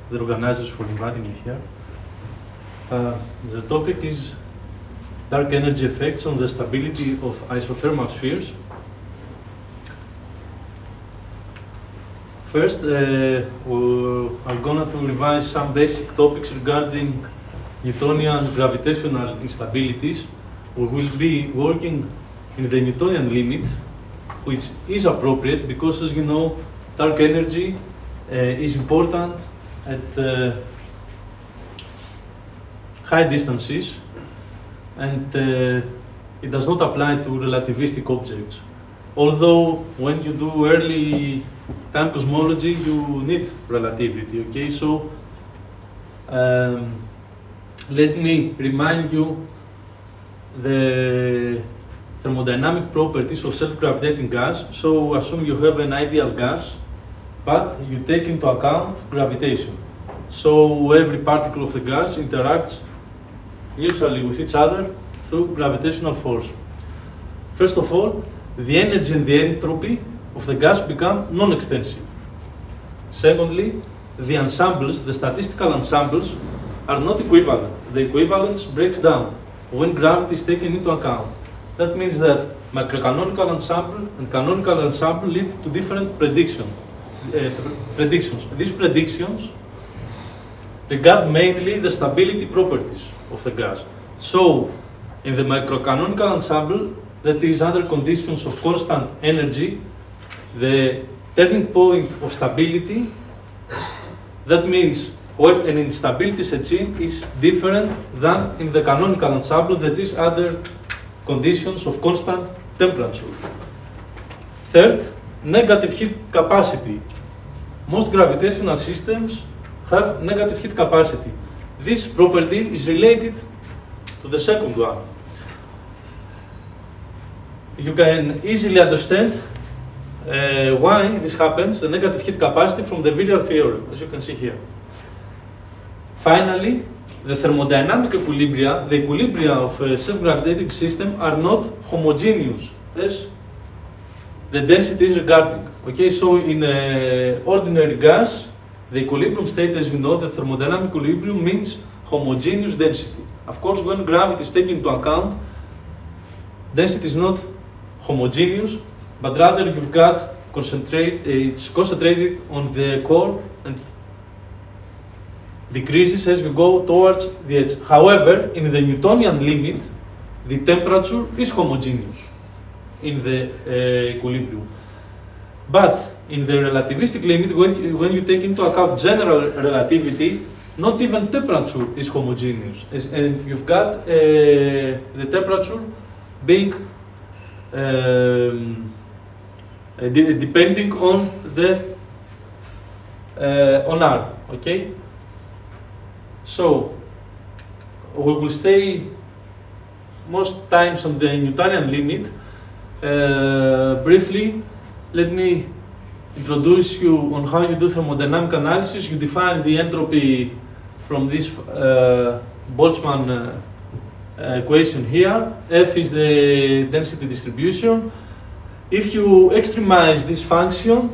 the organizers for inviting me here. The topic is dark energy effects on the stability of isothermal spheres. First, I'm going to revise some basic topics regarding Newtonian gravitational instabilities. We will be working in the Newtonian limit, which is appropriate because, as you know, dark energy is important at high distances, and it does not apply to relativistic objects. Although, when you do early time cosmology, you need relativity, okay? So, let me remind you the thermodynamic properties of self-gravitating gas. So, assume you have an ideal gas, but you take into account gravitation. So, every particle of the gas interacts mutually with each other through gravitational force. First of all, the energy and the entropy of the gas become non-extensive. Secondly, the ensembles, the statistical ensembles, are not equivalent. The equivalence breaks down when gravity is taken into account. That means that macrocanonical ensemble and canonical ensemble lead to different predictions. These predictions regard mainly the stability properties of the gas. So, in the microcanonical ensemble, that is under conditions of constant energy, the turning point of stability, that means when an instability sets in, is different than in the canonical ensemble, that is under conditions of constant temperature. Third, negative heat capacity. Most gravitational systems have negative heat capacity. This property is related to the second one. You can easily understand why this happens, the negative heat capacity, from the virial theorem, as you can see here. Finally, the thermodynamic equilibria, the equilibria of a self-gravitating system, are not homogeneous as the density is regarding. Okay, so in ordinary gas, the equilibrium state, as you know, the thermodynamic equilibrium means homogeneous density. Of course, when gravity is taken into account, density is not homogeneous, but rather you've got it's concentrated on the core and decreases as you go towards the edge. However, in the Newtonian limit, the temperature is homogeneous in the equilibrium. But in the relativistic limit, when you take into account general relativity, not even temperature is homogeneous, and you've got the temperature being depending on the on R. Okay. So we will stay most times on the Newtonian limit. Briefly, let me introduce you on how you do thermodynamic analysis. You define the entropy from this Boltzmann equation here. F is the density distribution. If you extremize this function,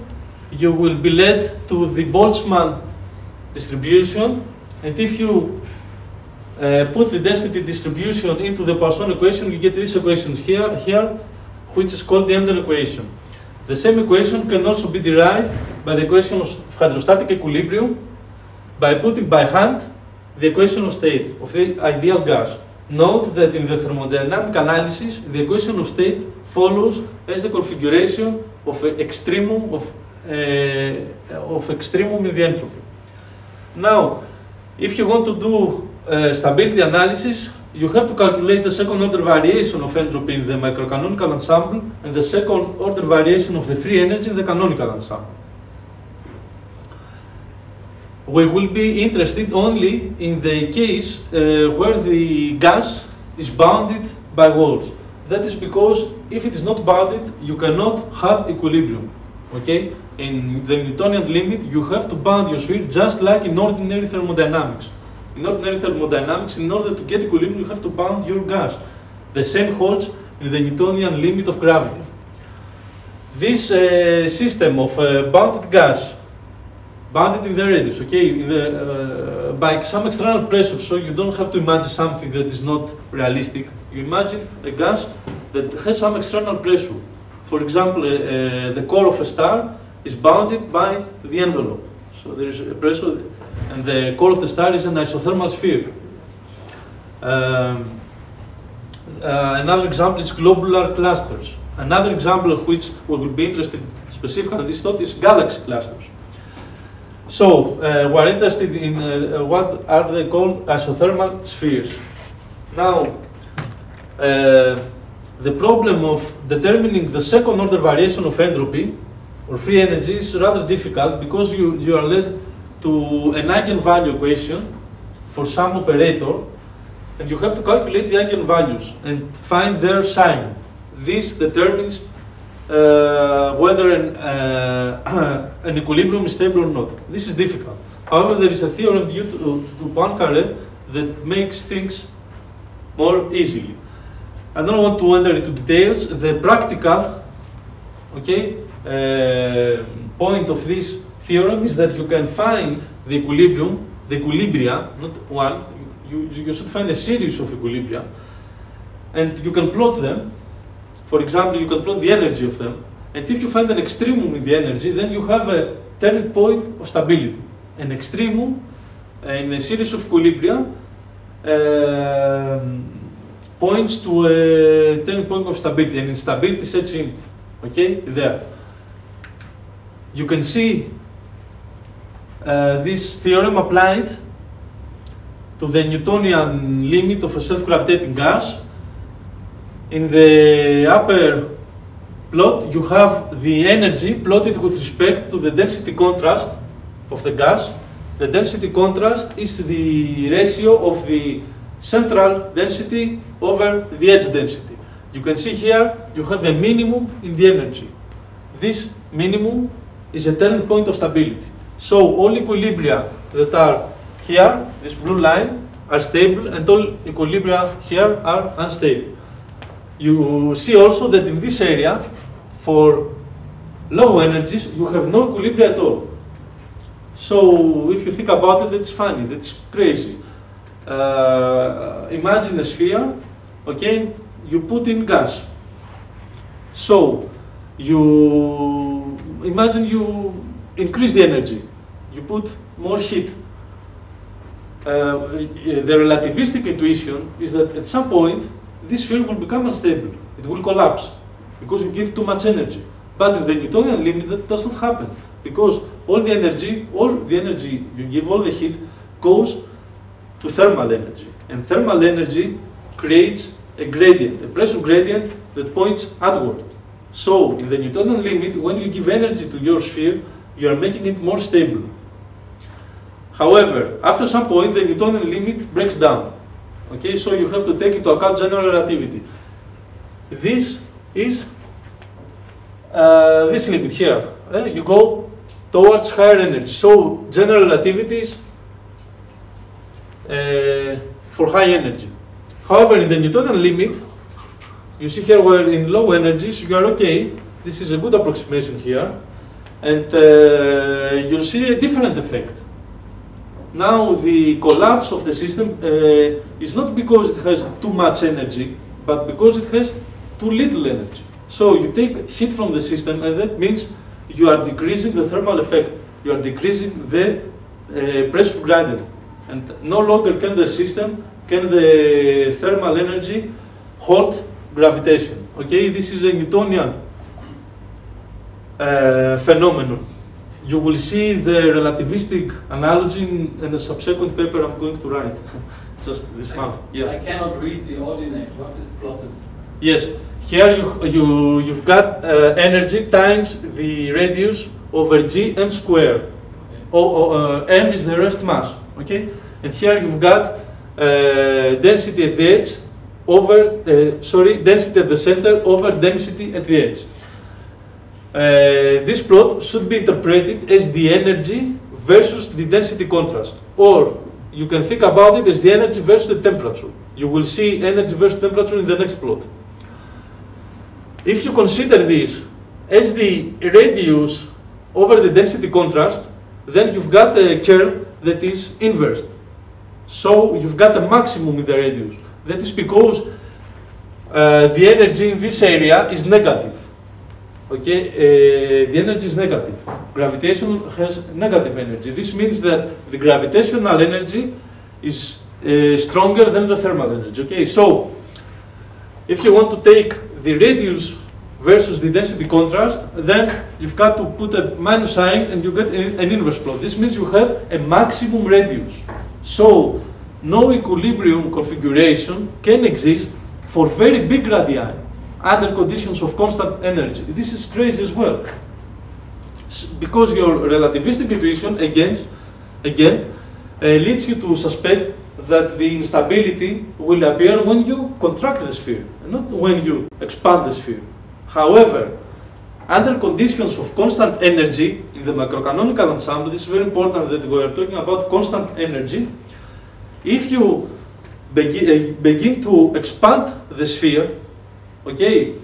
you will be led to the Boltzmann distribution. And if you put the density distribution into the Poisson equation, you get these equations here, which is called the Emden equation. The same equation can also be derived by the equation of hydrostatic equilibrium by putting by hand the equation of state of the ideal gas. Note that in the thermodynamic analysis, the equation of state follows as the configuration of an extremum extremum in the entropy. Now, if you want to do stability analysis, you have to calculate the second order variation of entropy in the microcanonical ensemble and the second order variation of the free energy in the canonical ensemble. We will be interested only in the case where the gas is bounded by walls. That is because if it is not bounded, you cannot have equilibrium. Okay? In the Newtonian limit, you have to bound your sphere just like in ordinary thermodynamics. In ordinary thermodynamics, in order to get equilibrium, you have to bound your gas. The same holds in the Newtonian limit of gravity. This system of bounded gas bounded in the radius, okay, by some external pressure, so you don't have to imagine something that is not realistic. You imagine a gas that has some external pressure. For example, the core of a star is bounded by the envelope. So there is a pressure, and the core of the star is an isothermal sphere. Another example is globular clusters. Another example of which we will be interested specifically in this thought is galaxy clusters. So we're interested in what are they called isothermal spheres. Now, the problem of determining the second order variation of entropy or free energy is rather difficult because you are led to an eigenvalue equation for some operator, and you have to calculate the eigenvalues and find their sign. This determines whether an equilibrium is stable or not. This is difficult. However, there is a theorem due to Poincaré that makes things more easily. I don't want to enter into details. The practical, point of this theorem is that you can find the equilibrium, the equilibria, not one. You should find a series of equilibria, and you can plot them. For example, you can plot the energy of them, and if you find an extremum in the energy, then you have a turning point of stability. An extremum in a series of equilibria points to a turning point of stability, and instability sets in, there. You can see this theorem applied to the Newtonian limit of a self-gravitating gas. In the upper plot, you have the energy plotted with respect to the density contrast of the gas. The density contrast is the ratio of the central density over the edge density. You can see here you have a minimum in the energy. This minimum is a turning point of stability. So all equilibria that are here, this blue line, are stable, and all equilibria here are unstable. You see also that in this area, for low energies, you have no equilibria at all. So if you think about it, that's funny, that's crazy. Imagine a sphere, you put in gas. So you imagine you increase the energy, you put more heat. The relativistic intuition is that at some point, this sphere will become unstable. It will collapse because you give too much energy. But in the Newtonian limit, that does not happen because all the energy you give, all the heat, goes to thermal energy. And thermal energy creates a gradient, a pressure gradient that points outward. So in the Newtonian limit, when you give energy to your sphere, you are making it more stable. However, after some point, the Newtonian limit breaks down. So you have to take into account general relativity. This is this limit here. You go towards higher energy. So general relativity is for high energy. However, in the Newtonian limit, you see here where in low energies you are okay. This is a good approximation here. And you'll see a different effect. Now the collapse of the system is not because it has too much energy, but because it has too little energy. So you take heat from the system, and that means you are decreasing the thermal effect. You are decreasing the pressure gradient. And no longer can the thermal energy hold gravitation. This is a Newtonian phenomenon. You will see the relativistic analogy in a subsequent paper I'm going to write, just this month. Yeah. I cannot read the ordinate. What is plotted? Yes, here you've got energy times the radius over gm squared. M is the rest mass. And here you've got density at the edge over density at the center over density at the edge. This plot should be interpreted as the energy versus the density contrast, or you can think about it as the energy versus the temperature. You will see energy versus temperature in the next plot. If you consider this as the radius over the density contrast, then you've got a curve that is inversed. So you've got a maximum in the radius. That is because the energy in this area is negative. Okay, the energy is negative. Gravitation has negative energy. This means that the gravitational energy is stronger than the thermal energy. Okay, so if you want to take the radius versus the density contrast, then you've got to put a minus sign and you get an inverse plot. This means you have a maximum radius. So no equilibrium configuration can exist for very big radii under conditions of constant energy. This is crazy as well. Because your relativistic intuition again leads you to suspect that the instability will appear when you contract the sphere, not when you expand the sphere. However, under conditions of constant energy in the macrocanonical ensemble, this is very important that we are talking about constant energy. If you begin to expand the sphere, okay,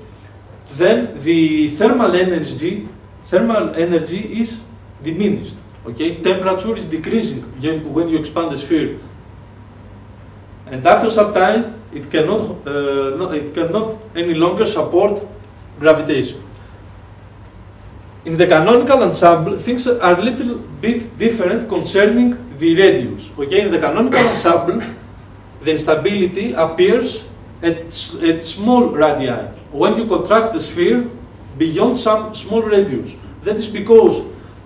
then the thermal energy is diminished. Okay, temperature is decreasing when you expand the sphere, and after some time it cannot any longer support gravitation. In the canonical ensemble, things are a little bit different concerning the radius. Okay, in the canonical ensemble, the instability appears at small radii when you contract the sphere beyond some small radius. That is because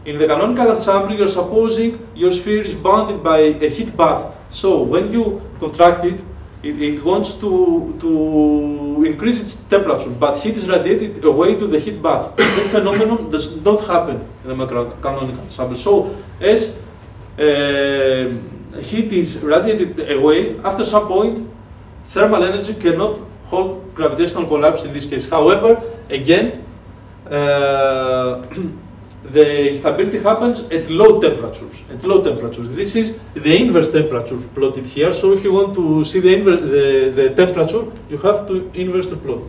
in the canonical ensemble, you're supposing your sphere is bounded by a heat bath. So when you contract it, it wants to increase its temperature, but heat is radiated away to the heat bath. That phenomenon does not happen in the macrocanonical ensemble. So as heat is radiated away, after some point, thermal energy cannot hold gravitational collapse in this case. However, again, the instability happens at low temperatures. This is the inverse temperature plotted here. So if you want to see the temperature, you have to inverse the plot.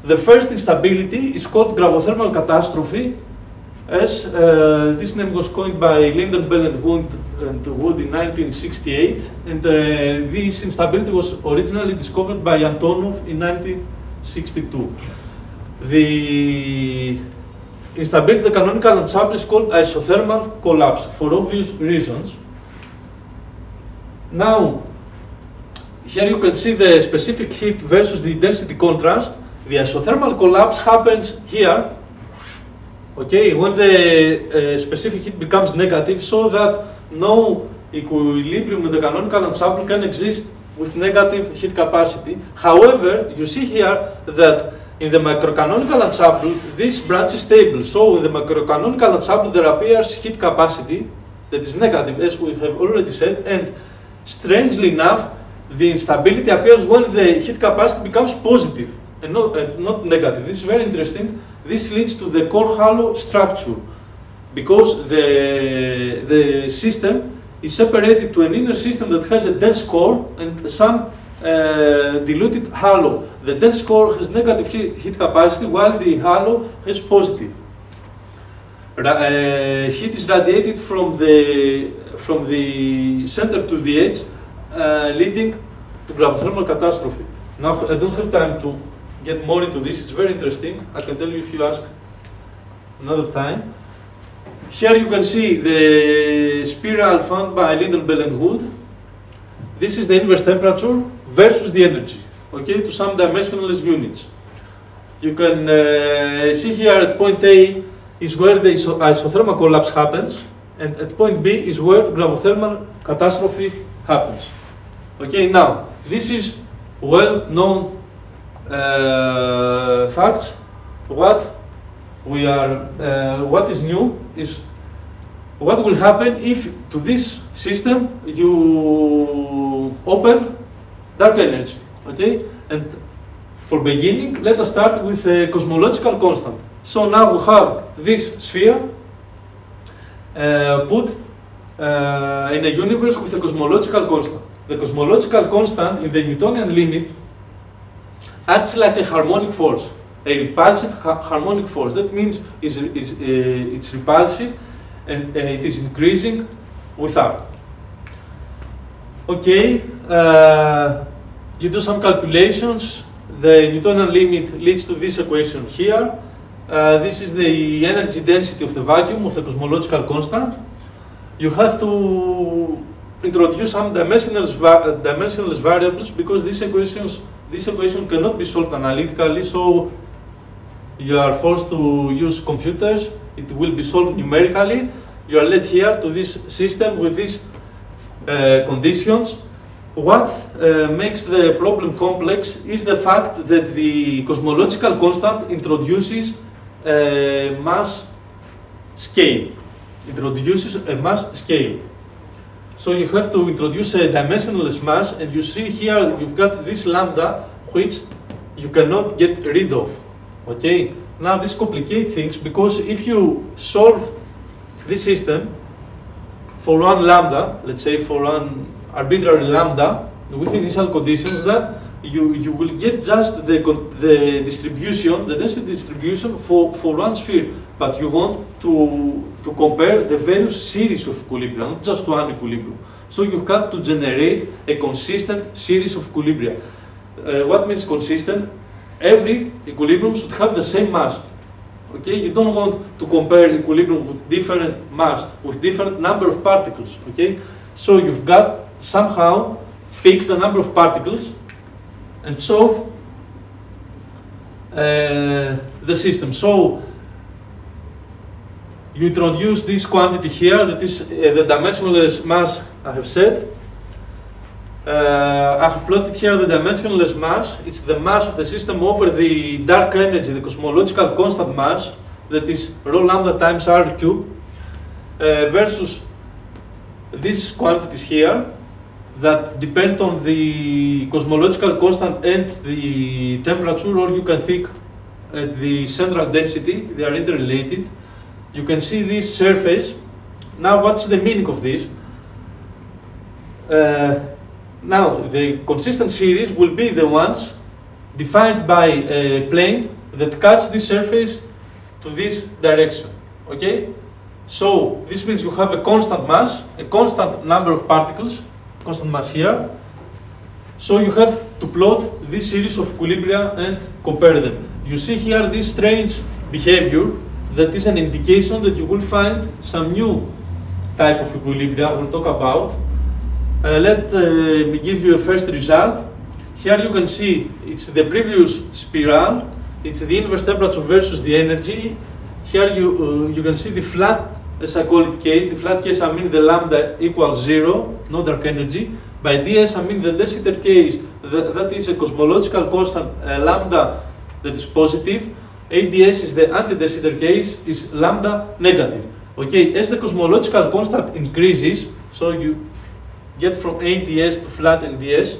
The first instability is called gravothermal catastrophe, as this name was coined by Lindenbell and Wood in 1968, and this instability was originally discovered by Antonov in 1962. The instability of the canonical ensemble is called isothermal collapse for obvious reasons. Now, here you can see the specific heat versus the density contrast. The isothermal collapse happens here, okay, when the specific heat becomes negative, so that no equilibrium with the canonical ensemble can exist with negative heat capacity. However, you see here that in the macrocanonical ensemble, this branch is stable. So in the macrocanonical ensemble, there appears heat capacity that is negative, as we have already said, and strangely enough, the instability appears when the heat capacity becomes positive and not negative. This is very interesting. This leads to the core halo structure, because the system is separated to an inner system that has a dense core and some diluted halo. The dense core has negative heat capacity, while the halo has positive. Heat is radiated from the center to the edge, leading to gravothermal catastrophe. Now, I don't have time to get more into this. It's very interesting. I can tell you if you ask another time. Here you can see the spiral found by Lindenbell and Wood. This is the inverse temperature versus the energy, okay, to some dimensionless units. You can see here at point A is where the isothermal collapse happens, and at point B is where gravothermal catastrophe happens. Okay, now, this is well-known facts. What is new is what will happen if to this system you open dark energy. Okay, and for beginning, let us start with a cosmological constant. So now we have this sphere put in a universe with a cosmological constant. The cosmological constant in the Newtonian limit acts like a harmonic force, a repulsive harmonic force. That means it's repulsive, and it is increasing with R. Okay, you do some calculations. The Newtonian limit leads to this equation here. This is the energy density of the vacuum of the cosmological constant. You have to introduce some dimensionless variables because this equation cannot be solved analytically, so you are forced to use computers. It will be solved numerically. You are led here to this system with these conditions. What makes the problem complex is the fact that the cosmological constant introduces a mass scale. So you have to introduce a dimensionless mass, and you see here you've got this lambda which you cannot get rid of. Okay? Now this complicates things because if you solve this system for one lambda, let's say for one arbitrary lambda with initial conditions, that you will get just the distribution, the density distribution for one sphere, but you want to compare the various series of equilibria, not just one equilibrium. So you have to generate a consistent series of equilibria. What means consistent? Every equilibrium should have the same mass. Okay, you don't want to compare equilibrium with different mass, with different number of particles. Okay, so you've got somehow fix the number of particles and solve the system. So you introduce this quantity here, that is the dimensionless mass I have said. I have plotted here the dimensionless mass. It's the mass of the system over the dark energy, the cosmological constant mass, that is rho lambda times R cube, versus these quantities here that depend on the cosmological constant and the temperature, or you can think the central density. They are interrelated. You can see this surface. Now, what's the meaning of this? Now, the consistent series will be the ones defined by a plane that cuts this surface to this direction. Okay? So, this means you have a constant mass, a constant number of particles, constant mass here. So, you have to plot this series of equilibria and compare them. You see here this strange behavior that is an indication that you will find some new type of equilibria we'll talk about. Let me give you a first result. Here you can see it's the previous spiral, it's the inverse temperature versus the energy. Here you can see the flat, as I call it, case. The flat case, I mean the lambda equals 0, no dark energy. By ds, I mean the de Sitter case, that is a cosmological constant lambda that is positive. ADS is the anti-de Sitter case, is lambda negative. Okay, as the cosmological constant increases, so you get from ADS to flat NDS,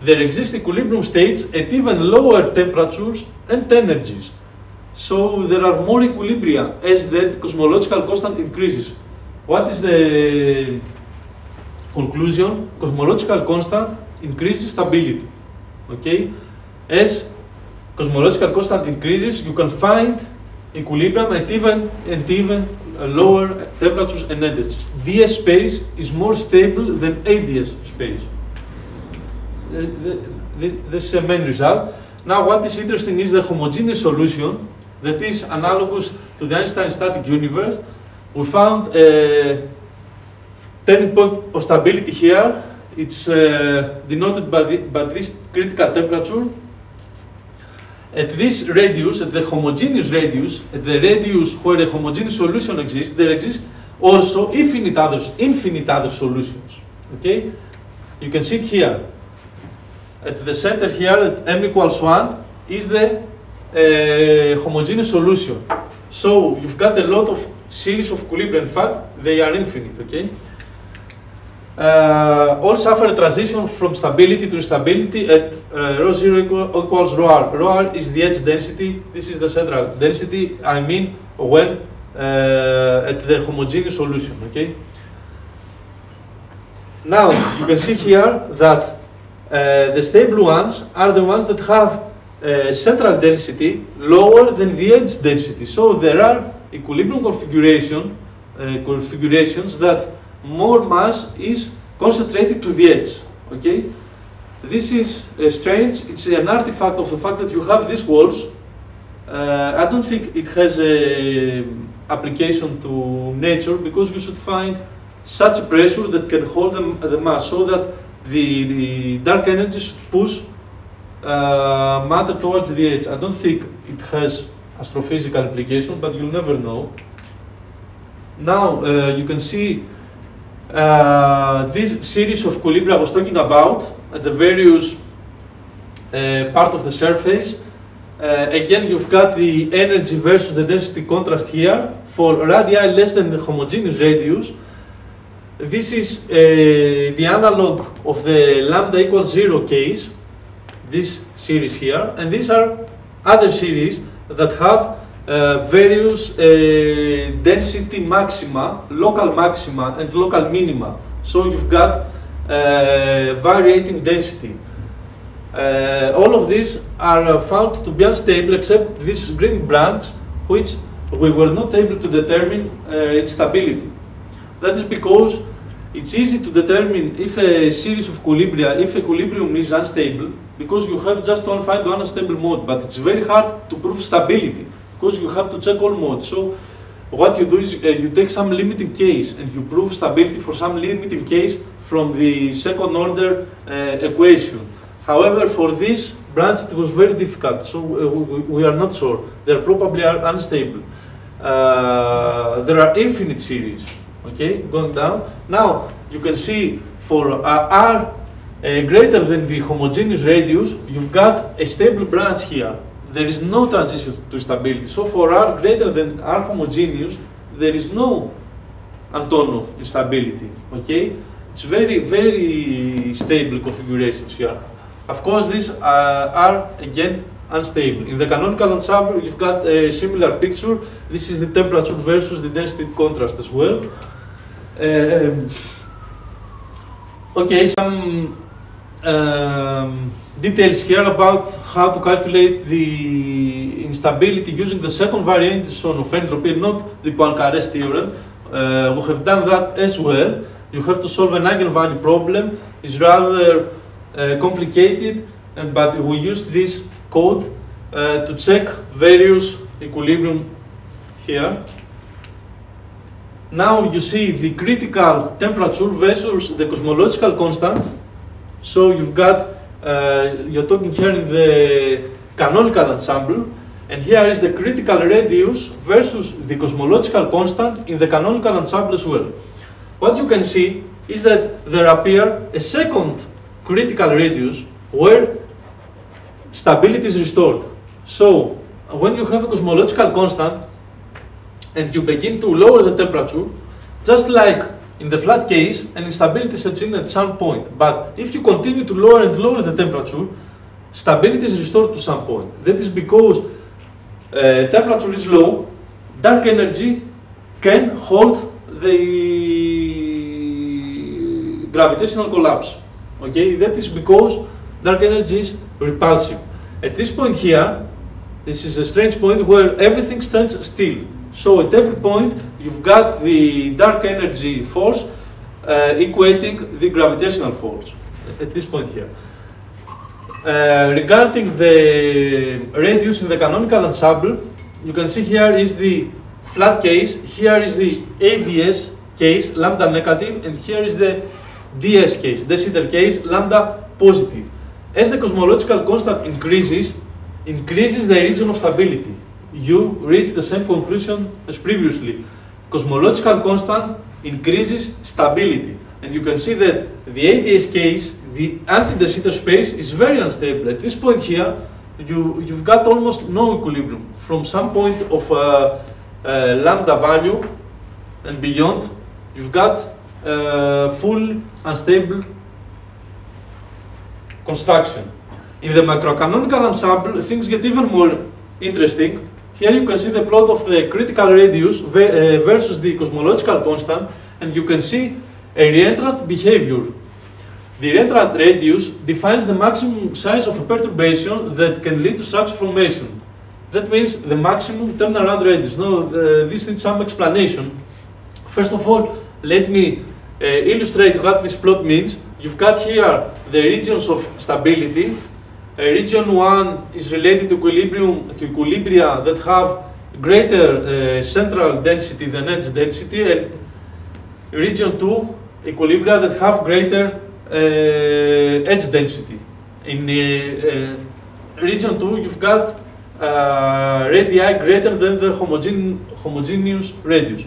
there exist equilibrium states at even lower temperatures and energies. So there are more equilibria as the cosmological constant increases. What is the conclusion? Cosmological constant increases stability. Okay? As cosmological constant increases, you can find equilibrium at even lower temperatures and energies. DS space is more stable than ADS space. This is a main result. Now, what is interesting is the homogeneous solution that is analogous to the Einstein static universe. We found a turning point of stability here. It's denoted by this critical temperature. At this radius, at the homogeneous radius, at the radius where a homogeneous solution exists, there exist also infinite other solutions. Okay? You can see it here. At the center here, at m equals 1, is the homogeneous solution. So you've got a lot of series of equilibria. In fact, they are infinite. Okay? All suffer a transition from stability to instability at rho 0 equals rho r. Rho r is the edge density. This is the central density. I mean when at the homogeneous solution. Okay. Now you can see here that the stable ones are the ones that have central density lower than the edge density. So there are equilibrium configuration configurations that more mass is concentrated to the edge. Okay, this is strange. It's an artifact of the fact that you have these walls. I don't think it has a application to nature, because you should find such a pressure that can hold the mass, so that the dark energy should push matter towards the edge. I don't think it has astrophysical implication, but you'll never know. Now you can see this series of equilibria I was talking about at the various part of the surface. Again, you've got the energy versus the density contrast here for radii less than the homogeneous radius. This is the analog of the lambda equals 0 case, this series here, and these are other series that have various density maxima, local maxima and local minima. So you've got varying density. All of these are found to be unstable except this green branch, which we were not able to determine its stability. That is because it's easy to determine if a series of equilibria, if equilibrium is unstable, because you have just to find one unstable mode, but it's very hard to prove stability, because you have to check all modes. So what you do is you take some limiting case and you prove stability for some limiting case from the second order equation. However, for this branch it was very difficult, so we are not sure. They probably are unstable. There are infinite series, okay, going down. Now you can see for R greater than the homogeneous radius, you've got a stable branch here. There is no transition to stability. So for R greater than R homogeneous, there is no Antonov instability. Okay, it's very, very stable configurations here. Of course, these are again unstable. In the canonical ensemble, you've got a similar picture. This is the temperature versus the density contrast as well. Okay, some details here about how to calculate the instability using the second variation of entropy, not the Poincaré's theorem. We have done that as well. You have to solve an eigenvalue problem. It's rather complicated, but we used this code to check various equilibrium here. Now you see the critical temperature versus the cosmological constant. So you've got, you're talking here in the canonical ensemble, and here is the critical radius versus the cosmological constant in the canonical ensemble as well. What you can see is that there appear a second critical radius where stability is restored. So when you have a cosmological constant and you begin to lower the temperature, just like in the flat case, an instability sets in at some point. But if you continue to lower and lower the temperature, stability is restored to some point. That is because temperature is low, dark energy can hold the gravitational collapse. Okay, that is because dark energy is repulsive. At this point here, this is a strange point where everything stands still. So at every point, you've got the dark energy force equating the gravitational force. At this point here. Regarding the radius in the canonical ensemble, you can see here is the flat case, here is the ADS case, lambda negative, and here is the DS case, de Sitter case, lambda positive. As the cosmological constant increases the region of stability. You reach the same conclusion as previously. Cosmological constant increases stability. And you can see that the ADS case, the anti-de Sitter space, is very unstable. At this point here, you've got almost no equilibrium. From some point of lambda value and beyond, you've got full unstable construction. In the macrocanonical ensemble, things get even more interesting. Here you can see the plot of the critical radius versus the cosmological constant, and you can see a reentrant behavior. The reentrant radius defines the maximum size of a perturbation that can lead to structure formation. That means the maximum turnaround radius. Now, this needs some explanation. First of all, let me illustrate what this plot means. You've got here the regions of stability. Region 1 is related to equilibria that have greater central density than edge density, and region 2 equilibria that have greater edge density. In region 2, you've got radii greater than the homogeneous radius.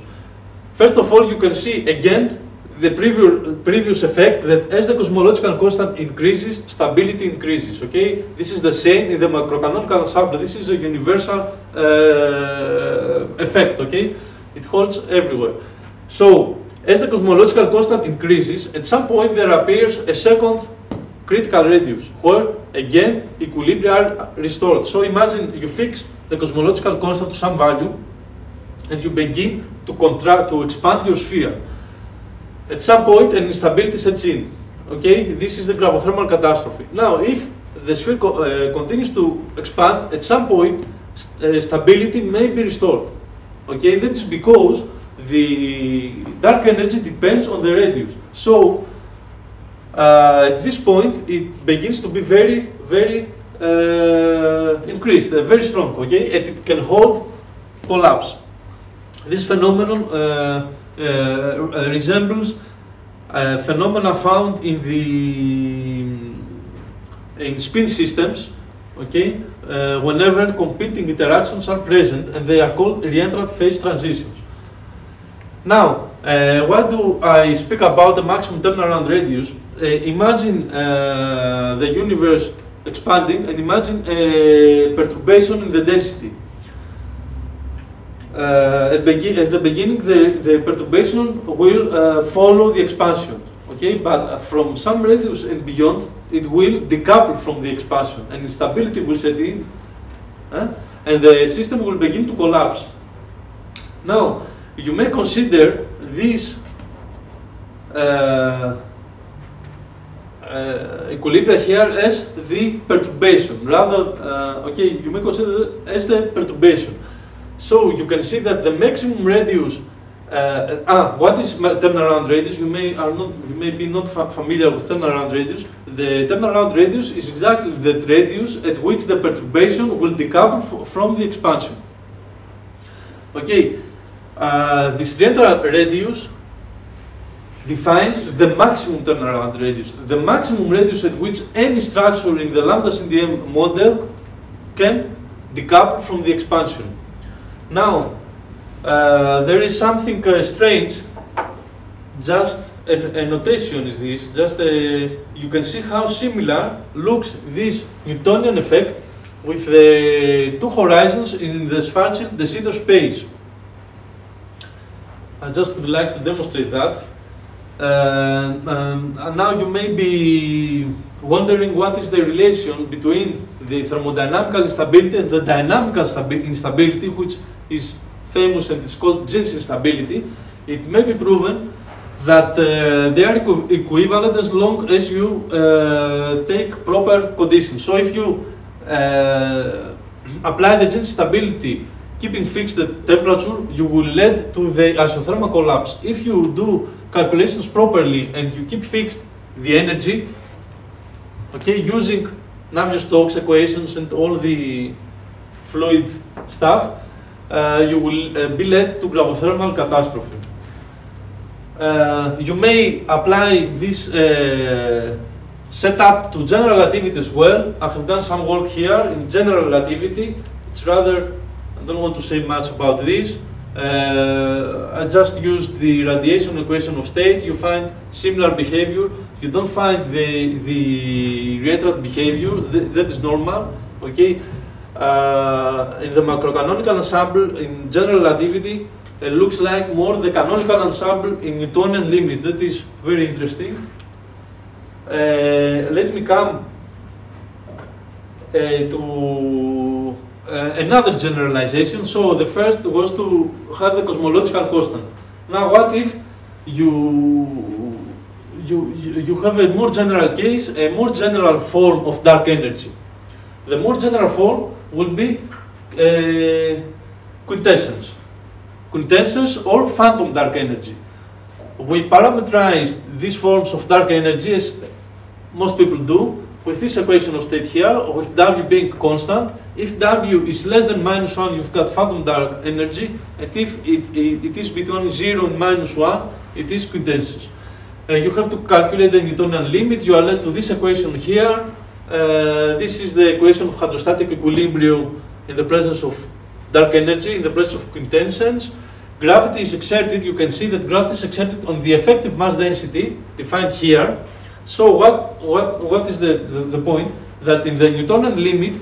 First of all, you can see again the previous effect that as the cosmological constant increases, stability increases. Okay, this is the same in the macrocanonical ensemble. This is a universal effect. Okay, it holds everywhere. So as the cosmological constant increases, at some point there appears a second critical radius where again equilibria are restored. So imagine you fix the cosmological constant to some value and you begin to expand your sphere. At some point an instability sets in. Okay, this is the gravothermal catastrophe. Now if the sphere continues to expand, at some point stability may be restored. Okay, that is because the dark energy depends on the radius. So at this point it begins to be very, very increased, very strong. Okay, and it can hold collapse. This phenomenon resembles phenomena found in spin systems. Okay, whenever competing interactions are present, and they are called reentrant phase transitions. Now, why do I speak about the maximum turnaround radius? Imagine the universe expanding, and imagine a perturbation in the density. At the beginning, the perturbation will follow the expansion. Okay, but from some radius and beyond, it will decouple from the expansion, and instability will set in, and the system will begin to collapse. Now, you may consider this equilibria here as the perturbation. Rather, okay, you may consider it as the perturbation. So you can see that the maximum radius. What is turnaround radius? You may be not familiar with turnaround radius. The turnaround radius is exactly the radius at which the perturbation will decouple from the expansion. Okay. This reentrant radius defines the maximum turnaround radius, the maximum radius at which any structure in the lambda CDM model can decouple from the expansion. Now, there is something strange, just a notation is this, you can see how similar looks this Newtonian effect with the two horizons in the Schwarzschild de Sitter space. I just would like to demonstrate that. And now you may be wondering what is the relation between the thermodynamical instability and the dynamical instability, which is famous and is called Jeans instability. It may be proven that they are equivalent as long as you take proper conditions. So if you apply the Jeans stability keeping fixed the temperature, you will lead to the isothermal collapse. If you do calculations properly and you keep fixed the energy, okay, using Navier-Stokes equations and all the fluid stuff, you will be led to gravothermal catastrophe. You may apply this setup to general relativity as well. I have done some work here in general relativity. It's rather, I don't want to say much about this. I just used the radiation equation of state. You find similar behavior. You don't find the reentrant behavior. That is normal. Okay. In the macrocanonical ensemble in general relativity, it looks like more the canonical ensemble in Newtonian limit. That is very interesting. Let me come to another generalization. So the first was to have the cosmological constant. Now what if you have a more general case, a more general form of dark energy? The more general form will be quintessence. condensers or phantom dark energy. We parameterize these forms of dark energy, as most people do, with this equation of state here, with W being constant. If W is less than -1, you've got phantom dark energy, and if it is between 0 and -1, it is condensers. You have to calculate the Newtonian limit. You are led to this equation here. This is the equation of hydrostatic equilibrium in the presence of dark energy, in the presence of condensers. Gravity is exerted. You can see that gravity is exerted on the effective mass density defined here. So what is the point? That in the Newtonian limit,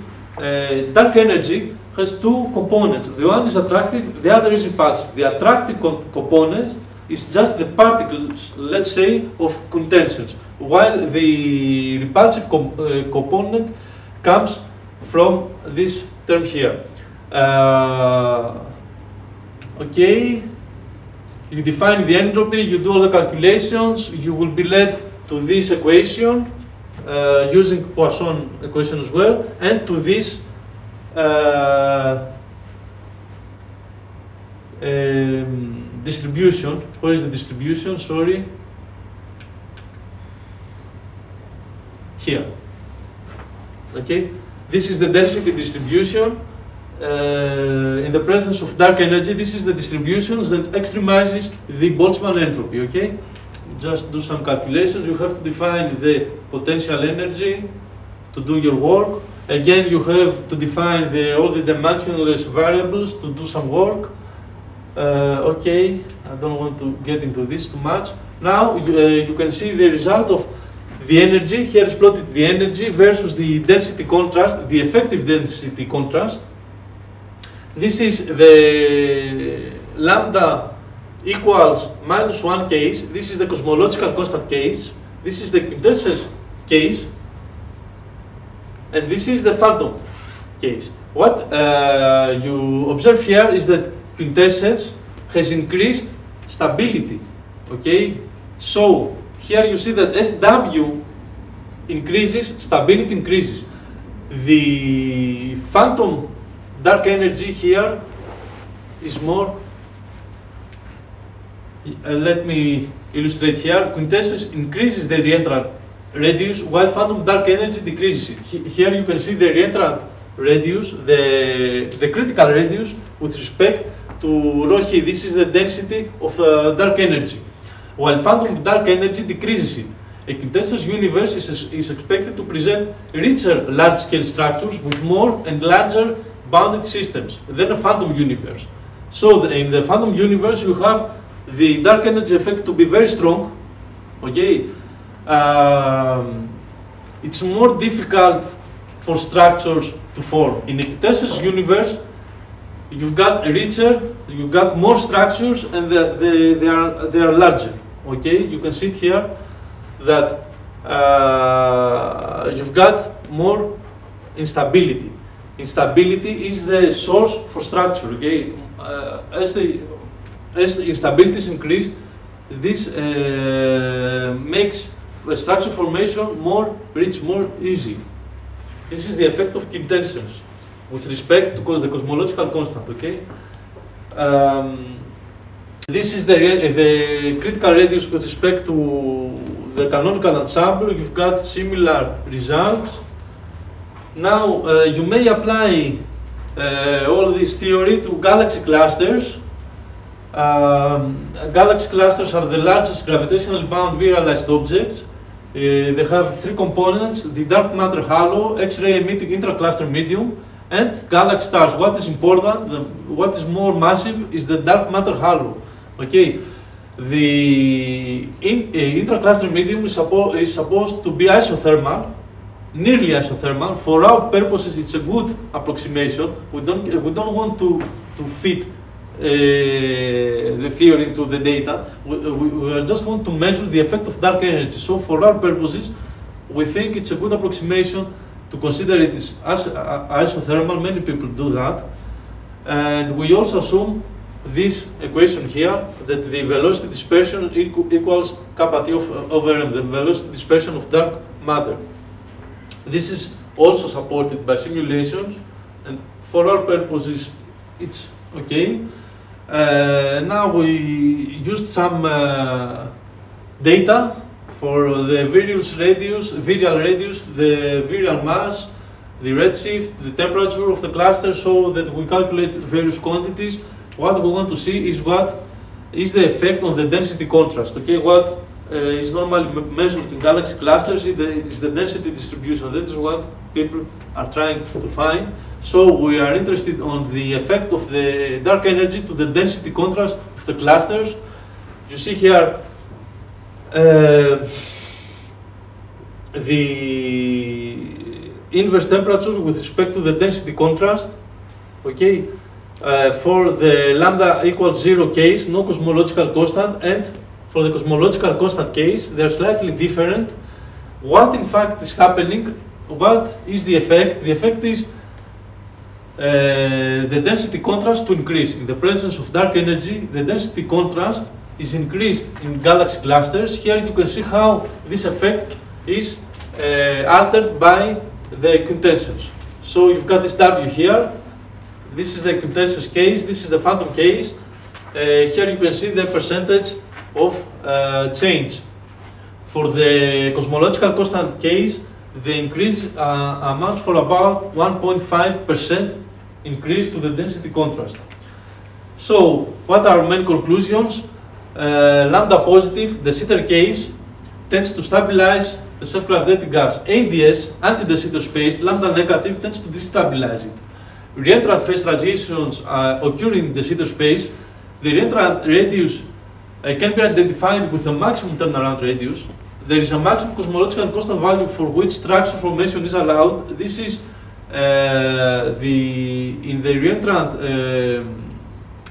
dark energy has two components. The one is attractive, the other is repulsive. The attractive component is just the particles, let's say, of condensers, while the repulsive component comes from this term here. Okay, you define the entropy, you do all the calculations, you will be led to this equation, using Poisson equation as well, and to this distribution. Where is the distribution? Sorry. Here. Okay. This is the density distribution in the presence of dark energy. This is the distribution that extremizes the Boltzmann entropy. Okay. Just do some calculations. You have to define the potential energy to do your work. Again, you have to define all the dimensionless variables to do some work. Okay, I don't want to get into this too much. Now you can see the result of the energy. Here is plotted the energy versus the density contrast, the effective density contrast. This is the lambda equals -1 case. This is the cosmological constant case. This is the quintessence case. And this is the phantom case. What you observe here is that quintessence has increased stability. Okay, so here you see that SW increases, stability increases. The phantom dark energy here is more. Let me illustrate here. Quintessence increases the reentrant radius, while phantom dark energy decreases it. Here you can see the reentrant radius, the critical radius with respect to ρ. This is the density of dark energy, while phantom dark energy decreases it. A quintessence universe is expected to present richer large-scale structures with more and larger bounded systems than a phantom universe. So in the phantom universe you have the dark energy effect to be very strong. Okay, it's more difficult for structures to form. In a quintessence universe, you've got richer, you've got more structures, and they are larger. Okay, you can see it here that you've got more instability. Instability is the source for structure. Okay, as the instability is increased, this makes structure formation more rich, more easy. This is the effect of quintessence with respect to the cosmological constant. Okay. This is the critical radius with respect to the canonical ensemble. You've got similar results. Now you may apply all this theory to galaxy clusters. Galaxy clusters are the largest gravitationally bound virialized objects. They have three components: the dark matter halo, X-ray emitting intracluster medium, and galaxy stars. What is important, what is more massive, is the dark matter halo. Okay, the intracluster medium is supposed to be isothermal, nearly isothermal. For our purposes, it's a good approximation. We don't want to fit the theory into the data. We just want to measure the effect of dark energy. So for our purposes, we think it's a good approximation to consider it as isothermal. Many people do that. And we also assume this equation here, that the velocity dispersion equals kappa T over m, the velocity dispersion of dark matter. This is also supported by simulations, and for our purposes, it's okay. Now we used some data for the virial radius, the virial mass, the redshift, the temperature of the cluster, so that we calculate various quantities. What we want to see is what is the effect on the density contrast. Okay, what is normally measured in galaxy clusters is the density distribution. That is what people are trying to find. So we are interested on the effect of the dark energy to the density contrast of the clusters. You see here the inverse temperature with respect to the density contrast. Okay, for the lambda equals 0 case, no cosmological constant, and for the cosmological constant case, they are slightly different. What in fact is happening? What is the effect? The effect is the density contrast to increase. In the presence of dark energy, the density contrast is increased in galaxy clusters. Here you can see how this effect is altered by the quintessence. So you've got this W here. This is the quintessence case. This is the phantom case. Here you can see the percentage of change. For the cosmological constant case, the increase amounts for about 1.5% increase to the density contrast. So, what are main conclusions? Lambda positive, the Sitter case, tends to stabilize the self-gravitating gas. ADS, anti-de Sitter space, lambda negative, tends to destabilize it. Reentrant phase transitions occur in the Sitter space. The reentrant radius can be identified with a maximum turnaround radius. There is a maximum cosmological constant value for which structure formation is allowed. This is in the reentrant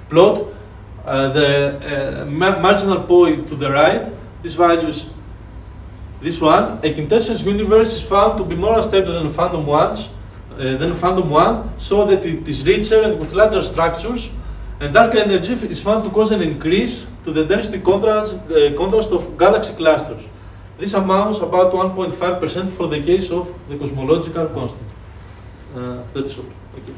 plot, the marginal point to the right. This values this one. A quintessence universe is found to be more unstable than phantom ones, phantom one, so that it is richer and with larger structures. And dark energy is found to cause an increase to the density contrast of galaxy clusters. This amounts about 1.5% for the case of the cosmological constant. That's all. Okay.